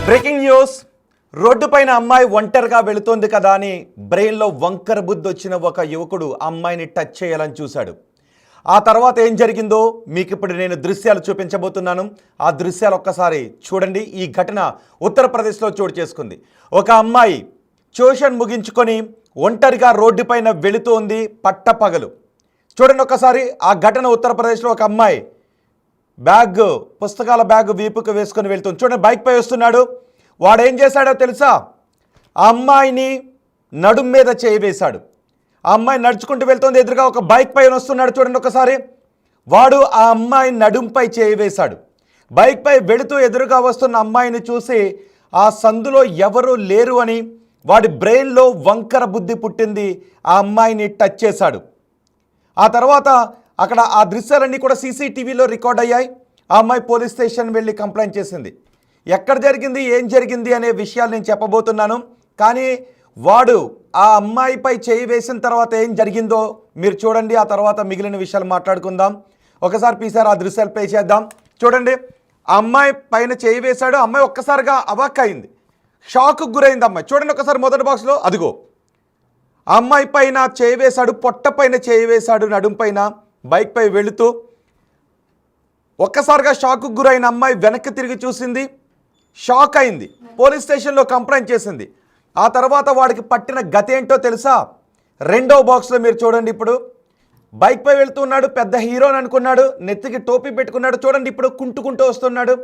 Breaking news. రోడ్డుపైన అమ్మాయి ఒంటరిగా వెళుతోంది కదా అని బ్రెయిన్లో వంకర బుద్ధి వచ్చిన ఒక యువకుడు అమ్మాయిని టచ్ చేయాలని చూశాడు. ఆ తర్వాత ఏం జరిగిందో మీకు ఇప్పుడు నేను దృశ్యాలు చూపించబోతున్నాను. ఆ దృశ్యాలు ఒక్కసారి చూడండి. ఈ ఘటన ఉత్తరప్రదేశ్లో చోటు చేసుకుంది. ఒక అమ్మాయి ట్యూషన్ ముగించుకొని ఒంటరిగా రోడ్డుపైన వెళుతోంది పట్టపగలు. చూడండి ఒక్కసారి ఆ ఘటన. ఉత్తరప్రదేశ్లో ఒక అమ్మాయి పుస్తకాల బ్యాగ్ వీపుకు వేసుకొని వెళ్తుంది. చూడండి, బైక్ పై వస్తున్నాడు. వాడు ఏం చేశాడో తెలుసా? ఆ అమ్మాయిని నడుం మీద చేయి వేశాడు. ఆ అమ్మాయి నడుచుకుంటూ వెళ్తుంది, ఎదురుగా ఒక బైక్ పైన వస్తున్నాడు. చూడండి ఒకసారి, వాడు ఆ అమ్మాయి నడుంపై చేయి వేశాడు. బైక్ పై వెళుతూ ఎదురుగా వస్తున్న అమ్మాయిని చూసి ఆ సందులో ఎవరూ లేరు అని వాడి బ్రెయిన్లో వంకర బుద్ధి పుట్టింది. ఆ అమ్మాయిని టచ్ చేశాడు. ఆ తర్వాత అక్కడ ఆ దృశ్యాలన్నీ కూడా సీసీటీవీలో రికార్డ్ అయ్యాయి. ఆ అమ్మాయి పోలీస్ స్టేషన్ వెళ్ళి కంప్లైంట్ చేసింది. ఎక్కడ జరిగింది, ఏం జరిగింది అనే విషయాలు నేను చెప్పబోతున్నాను. కానీ వాడు ఆ అమ్మాయిపై చేయి వేసిన తర్వాత ఏం జరిగిందో మీరు చూడండి. ఆ తర్వాత మిగిలిన విషయాలు మాట్లాడుకుందాం. ఒకసారి పీసారు ఆ దృశ్యాలు ప్లే చేద్దాం. చూడండి, ఆ అమ్మాయి పైన చేయి వేశాడు. అమ్మాయి ఒక్కసారిగా అవాక్ అయింది, షాక్కు గురైంది అమ్మాయి. చూడండి ఒకసారి మొదటి బాక్స్లో, అదిగో ఆ అమ్మాయి పైన చేయి వేశాడు, పొట్ట పైన చేయి వేశాడు, నడుం పైన. బైక్ పై వెళుతూ ఒక్కసారిగా షాక్కు గురైన అమ్మాయి వెనక్కి తిరిగి చూసింది, షాక్ అయింది, పోలీస్ స్టేషన్లో కంప్లైంట్ చేసింది. ఆ తర్వాత వాడికి పట్టిన గతి ఏంటో తెలుసా? రెండో బాక్స్లో మీరు చూడండి. ఇప్పుడు బైక్ పై వెళ్తున్నాడు, పెద్ద హీరోని అనుకున్నాడు, నెత్తికి టోపీ పెట్టుకున్నాడు. చూడండి, ఇప్పుడు కుంటుకుంటూ వస్తున్నాడు.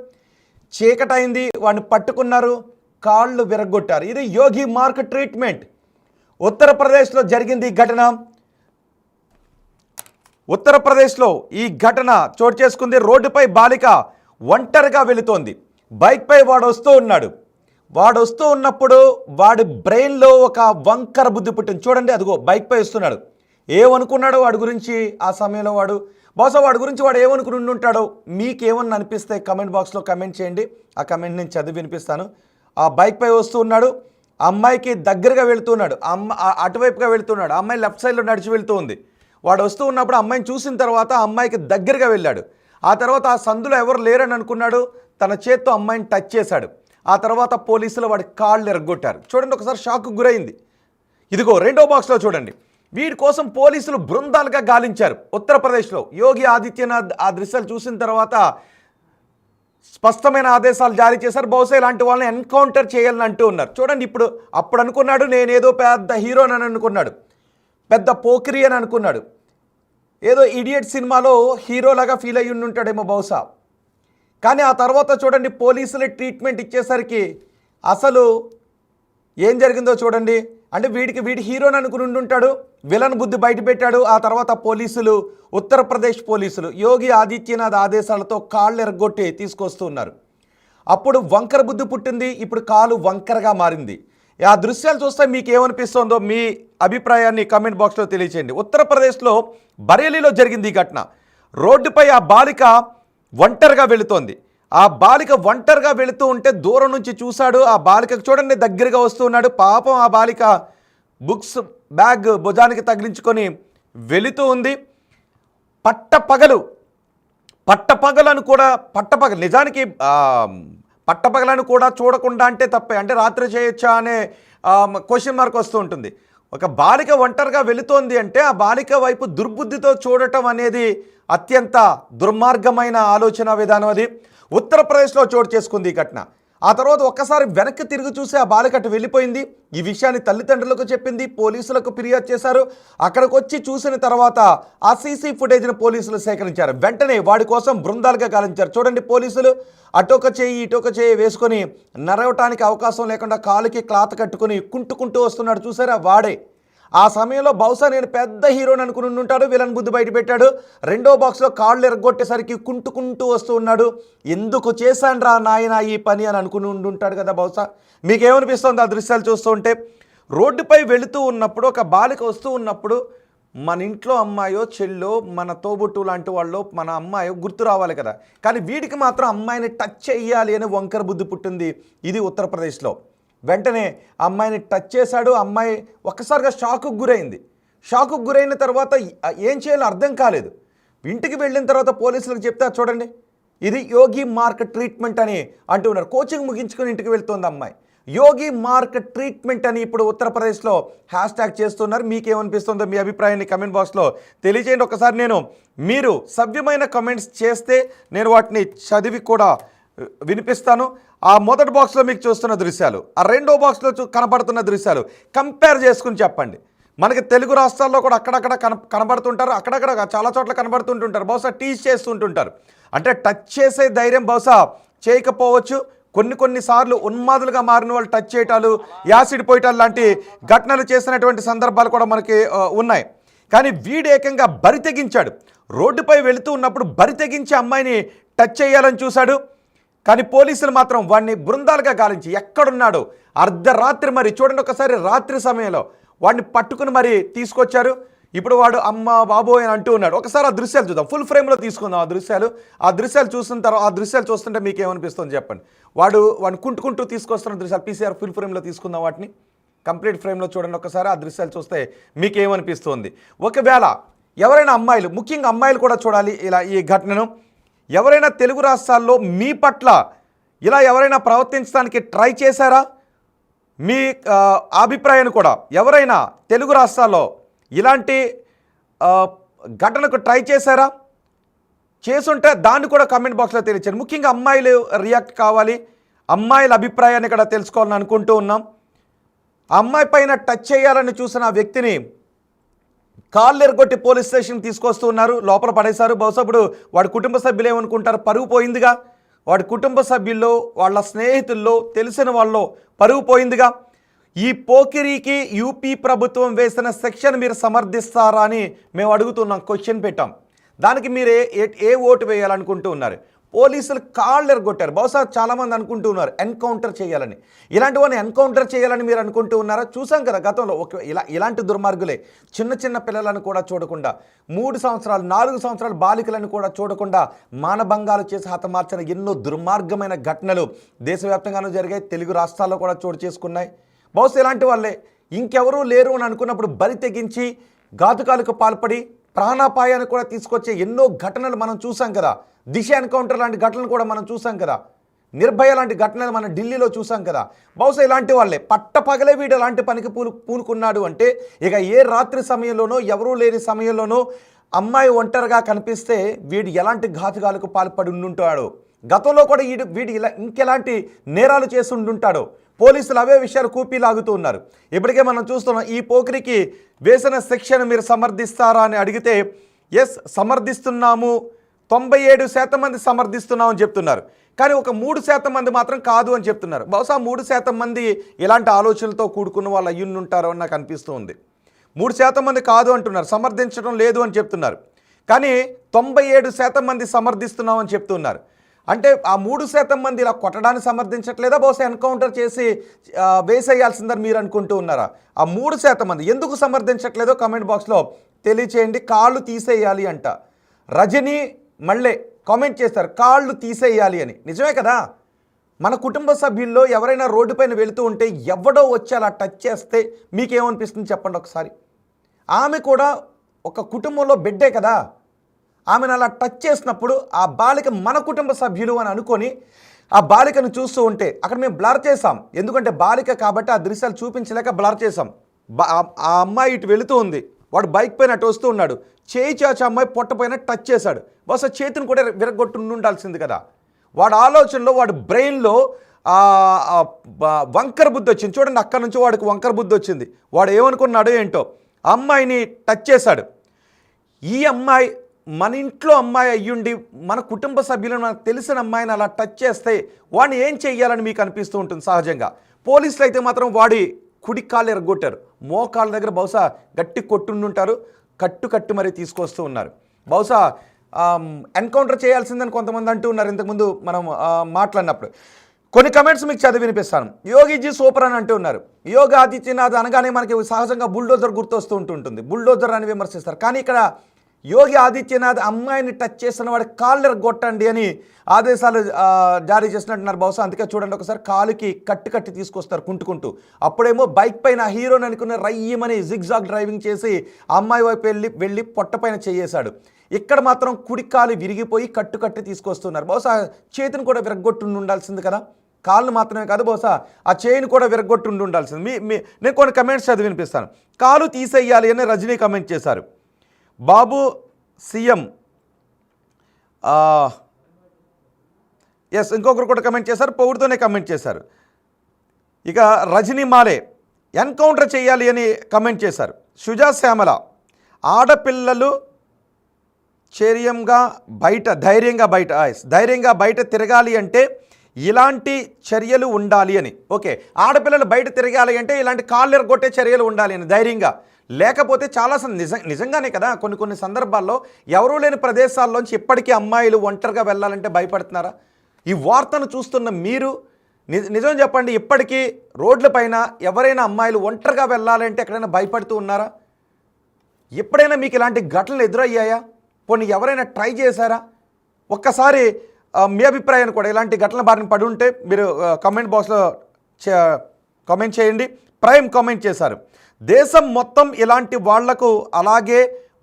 చీకటైంది, వాడిని పట్టుకున్నారు, కాళ్ళు విరగొట్టారు. ఇది యోగి మార్క్ ట్రీట్మెంట్. ఉత్తరప్రదేశ్లో జరిగింది ఈ ఘటన. ఉత్తరప్రదేశ్లో ఈ ఘటన చోటు చేసుకుంది. రోడ్డుపై బాలిక ఒంటరిగా వెళుతోంది. బైక్పై వాడు వస్తూ ఉన్నాడు. వాడు వస్తూ ఉన్నప్పుడు వాడి బ్రెయిన్లో ఒక వంకర బుద్ధి పుట్టింది. చూడండి, అదిగో బైక్పై వస్తున్నాడు. ఏమనుకున్నాడో వాడి గురించి ఆ సమయంలో వాడు, బహుశా వాడి గురించి వాడు ఏమనుకుని ఉండుంటాడో మీకేమన్నా అనిపిస్తే కమెంట్ బాక్స్లో కమెంట్ చేయండి. ఆ కమెంట్ నేను చదివి వినిపిస్తాను. ఆ బైక్పై వస్తూ ఉన్నాడు, ఆ అమ్మాయికి దగ్గరగా వెళుతున్నాడు, అటువైపుగా వెళుతున్నాడు. ఆ అమ్మాయి లెఫ్ట్ సైడ్లో నడిచి వెళుతూ ఉంది. వాడు వస్తూ ఉన్నప్పుడు అమ్మాయిని చూసిన తర్వాత ఆ అమ్మాయికి దగ్గరగా వెళ్ళాడు. ఆ తర్వాత ఆ సందులో ఎవరు లేరని అనుకున్నాడు, తన చేత్తో అమ్మాయిని టచ్ చేశాడు. ఆ తర్వాత పోలీసులు వాడి కాళ్ళు ఎరగొట్టారు. చూడండి ఒకసారి, షాక్కు గురైంది. ఇదిగో రెండో బాక్స్లో చూడండి. వీడి కోసం పోలీసులు బృందాలుగా గాలించారు. ఉత్తరప్రదేశ్లో యోగి ఆదిత్యనాథ్ ఆ దృశ్యాలు చూసిన తర్వాత స్పష్టమైన ఆదేశాలు జారీ చేశారు. బహుశా ఇలాంటి వాళ్ళని ఎన్కౌంటర్ చేయాలని అంటూ ఉన్నారు. చూడండి, అప్పుడు అనుకున్నాడు నేనేదో పెద్ద హీరోని అని అనుకున్నాడు, పెద్ద పోకిరి అని అనుకున్నాడు, ఏదో ఇడియట్ సినిమాలో హీరోలాగా ఫీల్ అయ్యి ఉంటాడేమో బహుశా. కానీ ఆ తర్వాత చూడండి, పోలీసులు ట్రీట్మెంట్ ఇచ్చేసరికి అసలు ఏం జరిగిందో చూడండి. అంటే వీడి హీరోని అనుకుని ఉంటాడు, విలన్ బుద్ధి బయటపెట్టాడు. ఆ తర్వాత పోలీసులు, ఉత్తరప్రదేశ్ పోలీసులు యోగి ఆదిత్యనాథ్ ఆదేశాలతో కాళ్ళు ఎరగొట్టి తీసుకొస్తూ ఉన్నారు. అప్పుడు వంకర బుద్ధి పుట్టింది, ఇప్పుడు కాలు వంకరగా మారింది. ఆ దృశ్యాలు చూస్తే మీకు ఏమనిపిస్తుందో మీ అభిప్రాయాన్ని కామెంట్ బాక్స్లో తెలియచేయండి. ఉత్తరప్రదేశ్లో బరేలీలో జరిగింది ఈ ఘటన. రోడ్డుపై ఆ బాలిక ఒంటరిగా వెళుతోంది. ఆ బాలిక ఒంటరిగా వెళుతూ ఉంటే దూరం నుంచి చూశాడు. ఆ బాలికకు చూడండి దగ్గరగా వస్తూ ఉన్నాడు. పాపం ఆ బాలిక బుక్స్ బ్యాగ్ భుజానికి తగిలించుకొని వెళుతూ ఉంది. నిజానికి పట్టపగలను కూడా చూడకుండా అంటే తప్పే. అంటే రాత్రి చేయొచ్చా అనే క్వశ్చన్ మార్క్ వస్తూ ఉంటుంది. ఒక బాలిక ఒంటరిగా వెళుతోంది అంటే ఆ బాలిక వైపు దుర్బుద్ధితో చూడటం అనేది అత్యంత దుర్మార్గమైన ఆలోచన విధానం. అది ఉత్తరప్రదేశ్లో చోటు చేసుకుంది ఈ ఘటన. ఆ తర్వాత ఒక్కసారి వెనక్కి తిరిగి చూసి ఆ బాలిక అటు వెళ్ళిపోయింది. ఈ విషయాన్ని తల్లిదండ్రులకు చెప్పింది, పోలీసులకు ఫిర్యాదు చేశారు. అక్కడికి వచ్చి చూసిన తర్వాత ఆ సీసీ ఫుటేజ్ను పోలీసులు సేకరించారు. వెంటనే వాడి కోసం బృందాలుగా గాలించారు. చూడండి, పోలీసులు అటొక చేయి ఇటొక చేయి వేసుకొని నడవటానికి అవకాశం లేకుండా కాలుకి క్లాత్ కట్టుకొని కుంటుకుంటూ వస్తున్నాడు. చూసారా, వాడే. ఆ సమయంలో బహుశా నేను పెద్ద హీరోని అనుకుని ఉంటాడు, విలన్ బుద్ధి బయట పెట్టాడు. రెండో బాక్స్లో కాళ్ళు ఎరగొట్టేసరికి కుంటుకుంటూ వస్తూ ఉన్నాడు. ఎందుకు చేశాను నాయన ఈ పని అని అనుకుని ఉంటాడు కదా బహుశా. మీకేమనిపిస్తుంది ఆ దృశ్యాలు చూస్తూ ఉంటే? రోడ్డుపై వెళుతూ ఉన్నప్పుడు ఒక బాలిక వస్తూ ఉన్నప్పుడు మన ఇంట్లో అమ్మాయో చెల్లో మన తోబుట్టు లాంటి వాళ్ళు మన అమ్మాయో గుర్తు రావాలి కదా. కానీ వీడికి మాత్రం అమ్మాయిని టచ్ చేయాలి అని వంకర బుద్ధి పుట్టింది. ఇది ఉత్తరప్రదేశ్లో. వెంటనే అమ్మాయిని టచ్ చేశాడు. అమ్మాయి ఒక్కసారిగా షాకుకు గురైంది. షాకుకు గురైన తర్వాత ఏం చేయాలో అర్థం కాలేదు. ఇంటికి వెళ్ళిన తర్వాత పోలీసులకు చెప్తే చూడండి ఇది యోగి మార్క్ ట్రీట్మెంట్ అని అంటున్నారు. కోచింగ్ ముగించుకొని ఇంటికి వెళ్తుంది అమ్మాయి. యోగి మార్క్ ట్రీట్మెంట్ అని ఇప్పుడు ఉత్తరప్రదేశ్లో హ్యాష్ ట్యాగ్ చేస్తున్నారు. మీకేమనిపిస్తుందో మీ అభిప్రాయాన్ని కమెంట్ బాక్స్లో తెలియజేయండి. ఒకసారి మీరు సభ్యమైన కమెంట్స్ చేస్తే నేను వాటిని చదివి కూడా వినిపిస్తాను. ఆ మొదటి బాక్స్లో మీకు చూస్తున్న దృశ్యాలు, ఆ రెండో బాక్స్లో కనబడుతున్న దృశ్యాలు కంపేర్ చేసుకుని చెప్పండి. మనకి తెలుగు రాష్ట్రాల్లో కూడా అక్కడక్కడ కనబడుతుంటారు, అక్కడక్కడ చాలా చోట్ల కనబడుతుంటుంటారు. బహుశా టీచ్ చేస్తుంటుంటారు. అంటే టచ్ చేసే ధైర్యం బహుశా చేయకపోవచ్చు. కొన్నిసార్లు ఉన్మాదులుగా మారిన వాళ్ళు టచ్ చేయటాలు, యాసిడ్ పోయటాలు లాంటి ఘటనలు చేసినటువంటి సందర్భాలు కూడా మనకి ఉన్నాయి. కానీ వీడు ఏకంగా బరి తెగించాడు. రోడ్డుపై వెళుతూ ఉన్నప్పుడు బరి తెగించి అమ్మాయిని టచ్ చేయాలని చూశాడు. కానీ పోలీసులు మాత్రం వాడిని బృందాలుగా గాలించి ఎక్కడున్నాడో అర్ధరాత్రి మరి చూడండి, ఒకసారి రాత్రి సమయంలో వాడిని పట్టుకుని మరి తీసుకొచ్చారు. ఇప్పుడు వాడు అమ్మ బాబోయ్ అని అంటూ ఉన్నాడు. ఒకసారి ఆ దృశ్యాలు చూద్దాం, ఫుల్ ఫ్రేమ్లో తీసుకుందాం ఆ దృశ్యాలు చూసిన తర్వాత ఆ దృశ్యాలు చూస్తుంటే మీకు ఏమనిపిస్తుంది చెప్పండి. వాడిని కుంటుకుంటూ తీసుకొస్తున్న దృశ్యాలు పీసీఆర్ ఫుల్ ఫ్రేమ్లో తీసుకుందాం, వాటిని కంప్లీట్ ఫ్రేమ్లో చూడండి ఒకసారి. ఆ దృశ్యాలు చూస్తే మీకు ఏమనిపిస్తుంది? ఒకవేళ ఎవరైనా అమ్మాయిలు, ముఖ్యంగా అమ్మాయిలు కూడా చూడాలి ఇలా ఈ ఘటనను. ఎవరైనా తెలుగు రాష్ట్రాల్లో మీ పట్ల ఇలా ఎవరైనా ప్రవర్తించడానికి ట్రై చేశారా? మీ అభిప్రాయాన్ని కూడా ఎవరైనా తెలుగు రాష్ట్రాల్లో ఇలాంటి ఘటనకు ట్రై చేశారా? చేసుంటే దాన్ని కూడా కామెంట్ బాక్స్లో తెలియచేయండి. ముఖ్యంగా అమ్మాయిలు రియాక్ట్ కావాలి, అమ్మాయిల అభిప్రాయాన్ని ఇక్కడ తెలుసుకోవాలని అనుకుంటూ ఉన్నాం. ఆ అమ్మాయి పైన టచ్ చేయాలని చూసిన ఆ వ్యక్తిని కాళ్ళు ఎరగొట్టి పోలీస్ స్టేషన్కి తీసుకొస్తూ ఉన్నారు, లోపల పడేశారు. బహుశా ఇప్పుడు వాడి కుటుంబ సభ్యులు ఏమనుకుంటారు, పరుగు పోయిందిగా. వాడి కుటుంబ సభ్యుల్లో, వాళ్ళ స్నేహితుల్లో, తెలిసిన వాళ్ళలో పరుగు పోయిందిగా. ఈ పోకిరీకి యూపీ ప్రభుత్వం వేసిన సెక్షన్ మీరు సమర్థిస్తారా అని మేము అడుగుతున్నాం, క్వశ్చన్ పెట్టాం. దానికి మీరు ఏ ఓటు వేయాలనుకుంటూ ఉన్నారు? పోలీసులు కాళ్ళు ఎరగొట్టారు. బహుశా చాలామంది అనుకుంటూ ఉన్నారు ఎన్కౌంటర్ చేయాలని. ఇలాంటివన్నీ ఎన్కౌంటర్ చేయాలని మీరు అనుకుంటూ ఉన్నారా? చూసాం కదా గతంలో ఇలాంటి దుర్మార్గులే చిన్న పిల్లలను కూడా చూడకుండా, 3 సంవత్సరాలు 4 సంవత్సరాల బాలికలను కూడా చూడకుండా మానభంగాలు చేసి హతమార్చిన ఎన్నో దుర్మార్గమైన ఘటనలు దేశవ్యాప్తంగానూ జరిగాయి, తెలుగు రాష్ట్రాల్లో కూడా చోటు చేసుకున్నాయి. బహుశా ఇలాంటి వాళ్ళే ఇంకెవరూ లేరు అని అనుకున్నప్పుడు బరి తెగించి ఘాతుకాలకు పాల్పడి ప్రాణాపాయాన్ని కూడా తీసుకొచ్చే ఎన్నో ఘటనలు మనం చూసాం కదా. దిశ ఎన్కౌంటర్ లాంటి ఘటనలు కూడా మనం చూసాం కదా. నిర్భయ లాంటి ఘటనలు మనం ఢిల్లీలో చూసాం కదా. బహుశా ఇలాంటి వాళ్ళే పట్టపగలే వీడు అలాంటి పనికి పూనుకున్నాడు అంటే ఇక ఏ రాత్రి సమయంలోనో ఎవరూ లేని సమయంలోనో అమ్మాయి ఒంటరిగా కనిపిస్తే వీడు ఎలాంటి ఘాతుకాలకు పాల్పడి ఉండుంటాడో, గతంలో కూడా వీడు ఇలా ఇంకెలాంటి నేరాలు చేసి ఉండుంటాడో పోలీసులు అవే విషయాలు కూపీలాగుతూ ఉన్నారు. ఇప్పటికే మనం చూస్తున్నాం ఈ పోకిరికి వేసిన శిక్షను మీరు సమర్థిస్తారా అని అడిగితే ఎస్ సమర్థిస్తున్నాము, 97% మంది సమర్థిస్తున్నామని చెప్తున్నారు. కానీ ఒక 3% మంది మాత్రం కాదు అని చెప్తున్నారు. బహుశా 3% మంది ఇలాంటి ఆలోచనలతో కూడుకున్న వాళ్ళు అయ్యుంటారో అని నాకు అనిపిస్తూ ఉంది. 3% మంది కాదు అంటున్నారు, సమర్థించడం లేదు అని చెప్తున్నారు. కానీ 97% మంది సమర్థిస్తున్నామని చెప్తున్నారు. అంటే ఆ 3% మంది ఇలా కొట్టడానికి సమర్థించట్లేదా? బహుశా ఎన్కౌంటర్ చేసి వేసేయాల్సిందని మీరు అనుకుంటూ ఉన్నారా? ఆ 3% మంది ఎందుకు సమర్థించట్లేదో కామెంట్ బాక్స్లో తెలియచేయండి. కాళ్ళు తీసేయాలి అంట. రజనీ మళ్ళీ కామెంట్ చేస్తారు కాళ్ళు తీసేయాలి అని. నిజమే కదా, మన కుటుంబ సభ్యుల్లో ఎవరైనా రోడ్డుపైన వెళుతూ ఉంటే ఎవడో వచ్చి అలా టచ్ చేస్తే మీకేమనిపిస్తుంది చెప్పండి ఒకసారి. ఆమె కూడా ఒక కుటుంబంలో బిడ్డే కదా. ఆమెను అలా టచ్ చేసినప్పుడు ఆ బాలిక మన కుటుంబ సభ్యులు అని అనుకొని ఆ బాలికను చూస్తూ ఉంటే అక్కడ మేము బ్లర్ చేసాం, ఎందుకంటే బాలిక కాబట్టి ఆ దృశ్యాలు చూపించలేక బ్లర్ చేసాం. ఆ అమ్మాయి ఇటు వెళుతూ ఉంది, వాడు బైక్ పైన అటు వస్తూ ఉన్నాడు, చేయి చాచి అమ్మాయి పొట్ట పైన టచ్ చేశాడు. బహుశా చేతిని కూడా విరగొట్టు ఉండాల్సింది కదా. వాడి ఆలోచనలో, వాడి బ్రెయిన్లో వంకర బుద్ధి వచ్చింది. చూడండి, అక్కడ నుంచి వాడికి వంకర బుద్ధి వచ్చింది. వాడు ఏమనుకున్నాడో ఏంటో, అమ్మాయిని టచ్ చేశాడు. ఈ అమ్మాయి మన ఇంట్లో అమ్మాయి అయ్యుండి మన కుటుంబ సభ్యులను మనకు తెలిసిన అమ్మాయిని అలా టచ్ చేస్తే వాడిని ఏం చెయ్యాలని మీకు అనిపిస్తూ ఉంటుంది సహజంగా. పోలీసులు అయితే మాత్రం వాడి కుడి కాళ్ళు ఎరగొట్టారు, మోకాళ్ళ దగ్గర బహుశా గట్టి కొట్టుండుంటారు, కట్టు మరీ తీసుకొస్తూ ఉన్నారు. బహుశా ఎన్కౌంటర్ చేయాల్సిందని కొంతమంది అంటూ ఉన్నారు ఇంతకుముందు మనం మాట్లాడినప్పుడు. కొన్ని కమెంట్స్ మీకు చదివి వినిపిస్తాను. యోగిజీ సూపర్ అని అంటూ ఉన్నారు. యోగి ఆదిత్యనాథ్ అనగానే మనకి సహజంగా బుల్డోజర్ గుర్తొస్తూ ఉంటుంది, బుల్డోజర్ అని విమర్శిస్తారు. కానీ ఇక్కడ యోగి ఆదిత్యనాథ్ అమ్మాయిని టచ్ చేసిన వాడి కాళ్ళు ఎరగొట్టండి అని ఆదేశాలు జారీ చేసినట్టున్నారు బహుశా. అందుకే చూడండి ఒకసారి కాలుకి కట్టి తీసుకొస్తారు కుంటుకుంటూ. అప్పుడేమో బైక్ పైన హీరోని అనుకున్న రయ్యమని జిగ్జాగ్ డ్రైవింగ్ చేసి ఆ అమ్మాయి వైపు వెళ్ళి పొట్ట పైన చేయేశాడు. ఇక్కడ మాత్రం కుడి కాలు విరిగిపోయి కట్టి తీసుకొస్తున్నారు. బహుశా చేతిని కూడా విరగొట్టు ఉండాల్సింది కదా, కాళ్ళు మాత్రమే కాదు బహుశా ఆ చైన్ కూడా విరగొట్టు ఉండాల్సింది. నేను కొన్ని కమెంట్స్ చదివి వినిపిస్తాను. కాలు తీసేయాలి అని రజనీ కమెంట్ చేశారు. బాబు సీఎం ఎస్ ఇంకొకరు కూడా కమెంట్ చేశారు, పౌరుతోనే కమెంట్ చేశారు. ఇక రజనీ మాలే ఎన్కౌంటర్ చేయాలి అని కమెంట్ చేశారు. సుజా శ్యామల ఆడపిల్లలు ధైర్యంగా బయట తిరగాలి అంటే ఇలాంటి చర్యలు ఉండాలి అని. ఓకే, ఆడపిల్లలు బయట తిరగాలి అంటే ఇలాంటి కాళ్ళు ఎరగొట్టే చర్యలు ఉండాలి అని ధైర్యంగా. లేకపోతే చాలా నిజంగానే కదా కొన్ని సందర్భాల్లో ఎవరూ లేని ప్రదేశాల్లోంచి ఇప్పటికీ అమ్మాయిలు ఒంటరిగా వెళ్ళాలంటే భయపడుతున్నారా? ఈ వార్తను చూస్తున్న మీరు నిజం చెప్పండి, ఇప్పటికీ రోడ్లపైన ఎవరైనా అమ్మాయిలు ఒంటరిగా వెళ్ళాలంటే ఎక్కడైనా భయపడుతూ ఉన్నారా? ఎప్పుడైనా మీకు ఇలాంటి ఘటనలు ఎదురయ్యాయా? పోనీ ఎవరైనా ట్రై చేశారా? ఒక్కసారి మీ అభిప్రాయాన్ని కూడా ఇలాంటి ఘటనల బారిన పడి ఉంటే మీరు కామెంట్ బాక్స్లో కామెంట్ చేయండి. ప్రైమ్ కామెంట్ చేశారు, దేశం మొత్తం ఇలాంటి వాళ్లకు అలాగే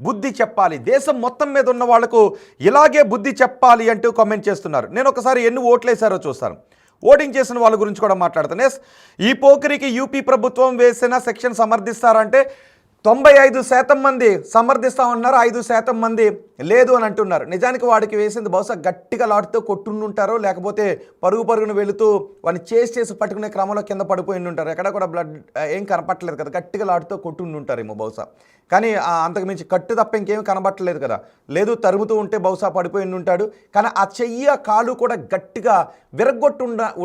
బుద్ధి చెప్పాలి, దేశం మొత్తం మీద ఉన్న వాళ్లకు ఇలాగే బుద్ధి చెప్పాలి అంటూ కామెంట్ చేస్తున్నారు. నేను ఒకసారి ఎన్ని ఓట్లు వేశారో చూస్తాను. ఓటింగ్ చేసిన వాళ్ళ గురించి కూడా మాట్లాడతాను. ఎస్, ఈ పోకిరికి యూపీ ప్రభుత్వం వేసిన సెక్షన్ సమర్థిస్తారంటే 95% మంది సమర్థిస్తామన్నారు, 5% మంది లేదు అని అంటున్నారు. నిజానికి వాడికి వేసింది బహుశా గట్టిగా లాటుతో కొట్టుంటారో లేకపోతే పరుగున వెళుతూ వాడిని చేసి పట్టుకునే క్రమంలో కింద పడిపోయి ఉంటారు. ఎక్కడ కూడా బ్లడ్ ఏం కనపట్టలేదు కదా, గట్టిగా లాటుతో కొట్టుంటారేమో బహుశా. కానీ అంతకు మించి కట్టు తప్ప ఇంకేం కనబట్టలేదు కదా. లేదు, తరుముతూ ఉంటే బహుశా పడిపోయి ఉంటాడు. కానీ ఆ చెయ్యి కాలు కూడా గట్టిగా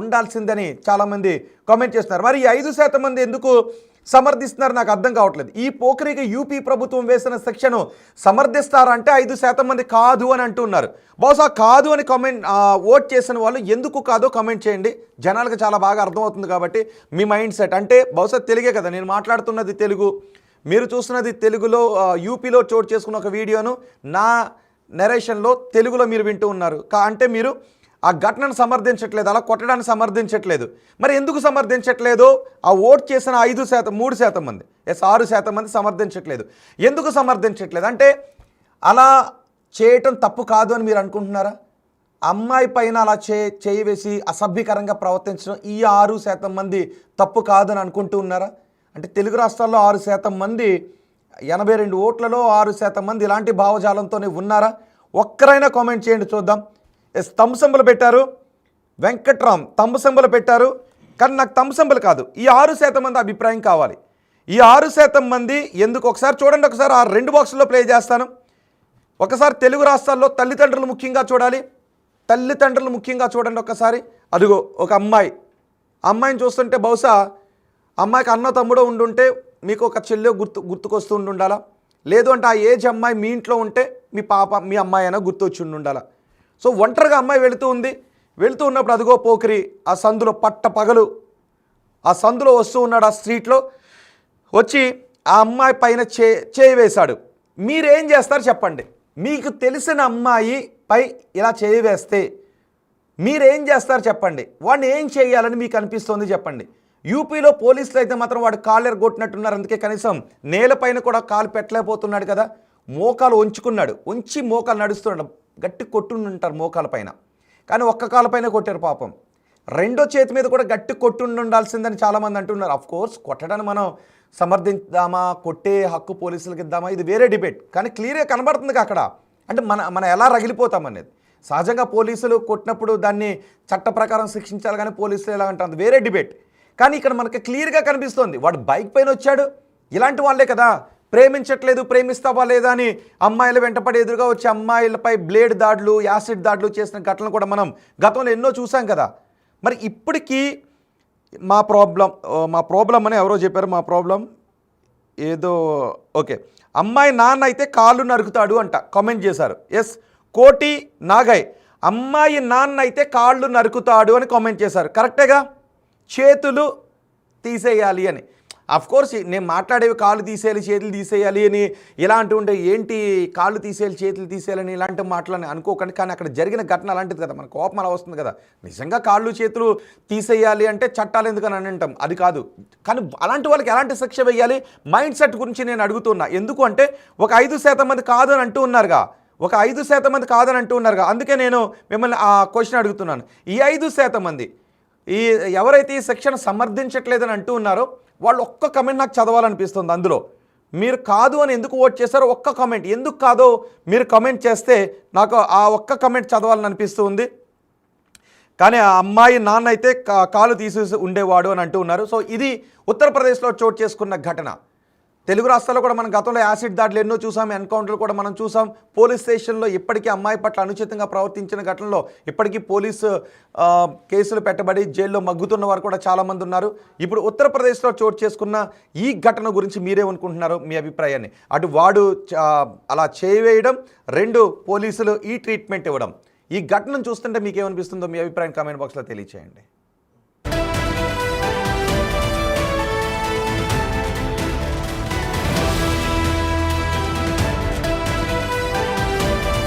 ఉండాల్సిందని చాలామంది కామెంట్ చేస్తున్నారు. మరి ఈ 5% మంది ఎందుకు సమర్థిస్తున్నారు నాకు అర్థం కావట్లేదు. ఈ పోకరికి యూపీ ప్రభుత్వం వేసిన సెక్షన్ సమర్థిస్తారంటే 5% మంది కాదు అని అంటున్నారు. బహుశా కాదు అని ఓట్ చేసిన వాళ్ళు ఎందుకు కాదో కామెంట్ చేయండి. జనాలకు చాలా బాగా అర్థమవుతుంది కాబట్టి మీ మైండ్ సెట్. అంటే బహుశా తెలుగే కదా, నేను మాట్లాడుతున్నది తెలుగు, మీరు చూస్తున్నది తెలుగులో. యూపీలో చోటు చేసుకున్న ఒక వీడియోను నా నరేషన్లో తెలుగులో మీరు వింటూ ఉన్నారు. అంటే మీరు ఆ ఘటనను సమర్థించట్లేదు, అలా కొట్టడాన్ని సమర్థించట్లేదు. మరి ఎందుకు సమర్థించట్లేదు? ఆ ఓట్ చేసిన 5%, 3% మంది, 6% మంది సమర్థించట్లేదు. ఎందుకు సమర్థించట్లేదు అంటే అలా చేయటం తప్పు కాదు అని మీరు అనుకుంటున్నారా? అమ్మాయి పైన అలా చేయి వేసి అసభ్యకరంగా ప్రవర్తించడం ఈ 6% మంది తప్పు కాదని అనుకుంటూ ఉన్నారా? అంటే తెలుగు రాష్ట్రాల్లో 6% మంది, 82 ఓట్లలో 6% మంది ఇలాంటి భావజాలంతోనే ఉన్నారా? ఒక్కరైనా కామెంట్ చేయండి చూద్దాం. థంబ్ సింబల్ పెట్టారు, వెంకట్రామ్ థంబ్ సింబల్ పెట్టారు. కానీ నాకు థంబ్ సింబల్ కాదు, ఈ 6% మంది అభిప్రాయం కావాలి. ఈ 6% మంది ఎందుకు ఒకసారి చూడండి. ఒకసారి ఆ 2 బాక్సుల్లో ప్లే చేస్తాను. ఒకసారి తెలుగు రాష్ట్రాల్లో తల్లిదండ్రులు ముఖ్యంగా చూడాలి, తల్లిదండ్రులు ముఖ్యంగా చూడండి ఒకసారి. అదిగో ఒక అమ్మాయిని చూస్తుంటే బహుశా అమ్మాయికి అన్న తమ్ముడో ఉండుంటే మీకు ఒక చెల్లె గుర్తుకొస్తూ ఉండాలా? లేదు అంటే ఆ ఏజ్ అమ్మాయి మీ ఇంట్లో ఉంటే మీ పాప మీ అమ్మాయి అయినా గుర్తొచ్చి ఉండాలా? సో ఒంటరిగా అమ్మాయి వెళుతూ ఉన్నప్పుడు అదిగో పోకిరి ఆ సందులో పగలు ఆ సందులో వస్తూ ఉన్నాడు. ఆ స్ట్రీట్లో వచ్చి ఆ అమ్మాయి పైన చేయి వేశాడు. మీరేం చేస్తారు చెప్పండి? మీకు తెలిసిన అమ్మాయి పై ఇలా చేయి వేస్తే మీరేం చేస్తారు చెప్పండి? వాడిని ఏం చేయాలని మీకు అనిపిస్తుంది చెప్పండి? యూపీలో పోలీసులు అయితే మాత్రం వాడు కాళ్ళు ఎరగొట్టినట్టున్నారు. అందుకే కనీసం నేలపైన కూడా కాలు పెట్టలేకపోతున్నాడు కదా. మోకాలు ఉంచి మోకాలు నడుస్తున్నాడు. గట్టి కొట్టుంటారు మోకాల పైన, కానీ ఒక్క కాలపైన కొట్టారు పాపం. రెండో చేతి మీద కూడా గట్టి ఉండాల్సిందని చాలామంది అంటున్నారు. ఆఫ్ కోర్స్ కొట్టడాన్ని మనం సమర్థిద్దామా, కొట్టే హక్కు పోలీసులకు ఇద్దామా, ఇది వేరే డిబేట్. కానీ క్లియర్గా కనబడుతుంది అక్కడ. అంటే మనం ఎలా రగిలిపోతాం అనేది. సహజంగా పోలీసులు కొట్టినప్పుడు దాన్ని చట్ట ప్రకారం శిక్షించాలి, కానీ పోలీసులు ఎలా అంటారు వేరే డిబేట్. కానీ ఇక్కడ మనకి క్లియర్గా కనిపిస్తుంది వాడు బైక్ పైన వచ్చాడు. ఇలాంటి వాళ్ళే కదా ప్రేమించట్లేదు, ప్రేమిస్తావా లేదా అని అమ్మాయిల వెంటపడి ఎదురుగా వచ్చి అమ్మాయిలపై బ్లేడ్ దాడులు, యాసిడ్ దాడులు చేసిన ఘటనలు కూడా మనం గతంలో ఎన్నో చూసాం కదా. మరి ఇప్పటికీ మా ప్రాబ్లం అని ఎవరో చెప్పారు. మా ప్రాబ్లం ఏదో ఓకే, అమ్మాయి నాన్న అయితే కాళ్ళు నరుకుతాడు అంట కామెంట్ చేశారు. ఎస్, కోటి నాగయ్ అమ్మాయి నాన్న అయితే కాళ్ళు నరుకుతాడు అని కామెంట్ చేశారు. కరెక్టేగా, చేతులు తీసేయాలి అని. కోర్స్ నేను మాట్లాడేవి కాళ్ళు తీసేయాలి చేతులు తీసేయాలి అని ఇలాంటి ఉండే ఏంటి కాళ్ళు తీసేయాలి చేతులు తీసేయాలని ఇలాంటి మాటలని అనుకోకండి. కానీ అక్కడ జరిగిన ఘటన అలాంటిది కదా, మన కోపం అలా వస్తుంది కదా. నిజంగా కాళ్ళు చేతులు తీసేయాలి అంటే చట్టాలు ఎందుకని అని అంటాం, అది కాదు. కానీ అలాంటి వాళ్ళకి ఎలాంటి శిక్ష వేయాలి మైండ్ సెట్ గురించి నేను అడుగుతున్నా. ఎందుకు అంటే ఒక 5% మంది కాదు అని అంటూ ఉన్నారుగా, ఒక 5% మంది కాదని అంటూ ఉన్నారుగా. అందుకే నేను మిమ్మల్ని ఆ క్వశ్చన్ అడుగుతున్నాను. ఈ 5% మంది ఎవరైతే ఈ శిక్షను సమర్థించట్లేదని అంటూ ఉన్నారో వాళ్ళు ఒక్క కమెంట్ నాకు చదవాలనిపిస్తుంది. అందులో మీరు కాదు అని ఎందుకు ఓట్ చేశారో ఒక్క కమెంట్, ఎందుకు కాదో మీరు కమెంట్ చేస్తే నాకు ఆ ఒక్క కమెంట్ చదవాలని అనిపిస్తుంది. కానీ ఆ అమ్మాయి నాన్న అయితే కాలు తీసేసి ఉండేవాడు అని అంటూ ఉన్నారు. సో ఇది ఉత్తరప్రదేశ్లో చోటు చేసుకున్న ఘటన. తెలుగు రాష్ట్రాల్లో కూడా మనం గతంలో యాసిడ్ దాడులు ఎన్నో చూసాం, ఎన్కౌంటర్లు కూడా మనం చూసాం. పోలీస్ స్టేషన్లో ఇప్పటికీ అమ్మాయి పట్ల అనుచితంగా ప్రవర్తించిన ఘటనలో ఇప్పటికీ పోలీసు కేసులు పెట్టబడి జైల్లో మగ్గుతున్న వారు కూడా చాలామంది ఉన్నారు. ఇప్పుడు ఉత్తరప్రదేశ్లో చోటు చేసుకున్న ఈ ఘటన గురించి మీరేమనుకుంటున్నారో మీ అభిప్రాయాన్ని. అటు వాడు అలా చేయవేయడం, 2 పోలీసులు ఈ ట్రీట్మెంట్ ఇవ్వడం, ఈ ఘటనను చూస్తుంటే మీకేమనిపిస్తుందో మీ అభిప్రాయం కామెంట్ బాక్స్లో తెలియచేయండి.